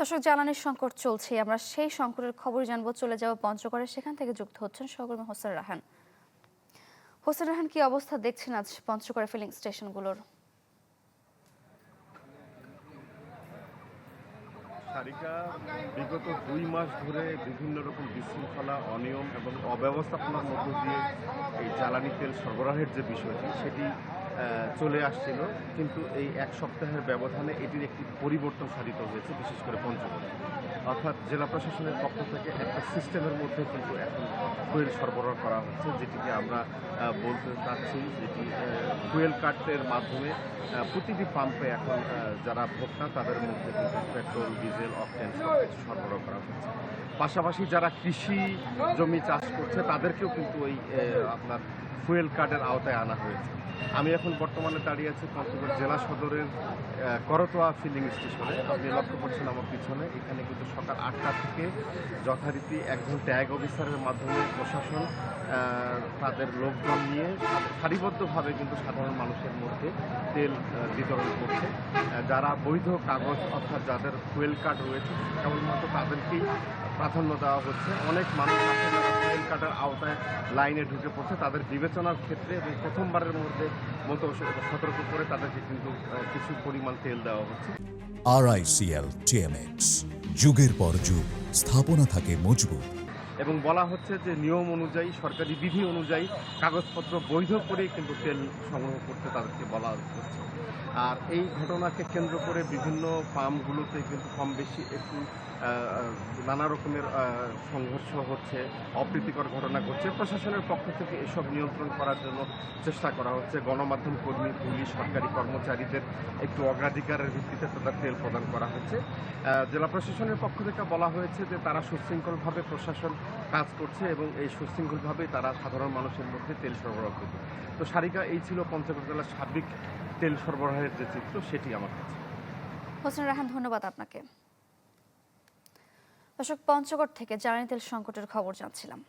দর্শক, জ্বালানির সংকট চলছে। আমরা সেই সংকটের খবর জানবো। চলে যাব পঞ্চগড়ে, সেখান থেকে যুক্ত হচ্ছেন সহকর্মী হোসেন রাহান। হোসেন রাহান, কি অবস্থা দেখছেন আজ পঞ্চগড়ে ফিলিং স্টেশনগুলোর? সারিকা বিগত 2 মাস ধরে বিভিন্ন রকম বিশৃঙ্খলা, অনিয়ম এবং অব্যবস্থাপনার মধ্য দিয়ে এই জ্বালানি তেল সরবরাহের যে বিষয়টি সেটি চলে আসছিল, কিন্তু এই এক সপ্তাহের ব্যবধানে এটির একটি পরিবর্তন সাধিত হয়েছে, বিশেষ করে পঞ্চগড়ে। অর্থাৎ জেলা প্রশাসনের পক্ষ থেকে একটা সিস্টেমের মধ্যে কিন্তু এখন ফুয়েল সরবরাহ করা হচ্ছে, যেটিকে আমরা বলতে চাচ্ছি, যেটি ফুয়েল কার্টের মাধ্যমে প্রতিটি পাম্পে এখন যারা ভোক্তা তাদের মধ্যে কিন্তু পেট্রোল, ডিজেল, অকটেন সব কিছু সরবরাহ করা হচ্ছে। পাশাপাশি যারা কৃষি জমি চাষ করছে তাদেরকেও কিন্তু ওই আপনার ফুয়েল কার্ডের আওতায় আনা হয়েছে। আমি এখন বর্তমানে দাঁড়িয়ে আছি পঞ্চগড় জেলা সদরের করতোয়া ফিলিং স্টেশনে। আপনি লক্ষ্য করছেন আমার পিছনে, এখানে কিন্তু সকাল 8টা থেকে যথারীতি একজন ট্যাগ অফিসারের মাধ্যমে প্রশাসন তাদের লোকজন নিয়ে সারিবদ্ধভাবে কিন্তু সাধারণ মানুষের মধ্যে তেল বিতরণ করছে। যারা বৈধ কাগজ অর্থাৎ যাদের ফুয়েল কার্ড রয়েছে কেবলমাত্র তাদেরকেই প্রাধান্য দেওয়া হচ্ছে। অনেক মানুষ আছে যারা ফুয়েল কার্ডের আওতায় লাইনে ঢুকে পড়ছে, তাদের বিবেচনার ক্ষেত্রে এবং প্রথমবারের মতো সতর্ক করে তাদেরকে কিন্তু কিছু পরিমাণ তেল দেওয়া হচ্ছে। RICL TMX, যুগের পর যুগ স্থাপনা থাকে মজবুত। এবং বলা হচ্ছে যে নিয়ম অনুযায়ী, সরকারি বিধি অনুযায়ী কাগজপত্র বৈধ করেই কিন্তু তেল সংগ্রহ করতে তাদেরকে বলা হচ্ছে। আর এই ঘটনাকে কেন্দ্র করে বিভিন্ন পাম্পগুলোতে কিন্তু কম বেশি একটু নানা রকমের সংঘর্ষ হচ্ছে, অপ্রীতিকর ঘটনা ঘটছে। প্রশাসনের পক্ষ থেকে এসব নিয়ন্ত্রণ করার জন্য চেষ্টা করা হচ্ছে। গণমাধ্যম কর্মী, পুলিশ, সরকারি কর্মচারীদের একটু অগ্রাধিকারের ভিত্তিতে তাদের তেল প্রদান করা হচ্ছে। জেলা প্রশাসনের পক্ষ থেকে বলা হয়েছে যে তারা সুশৃঙ্খলভাবে প্রশাসন কাজ করছে এবং এই সুশৃঙ্খলভাবেই তারা সাধারণ মানুষের মধ্যে তেল সরবরাহ করবে। তো সারিকা, এই ছিল পঞ্চগড় জেলার সার্বিক তেল সরবরাহের যে চিত্র, সেটি আমার কাছে। হোসেন রাহান, ধন্যবাদ আপনাকে। দর্শক, পঞ্চগড় থেকে জ্বালানি তেল সংকটের খবর জানছিলাম।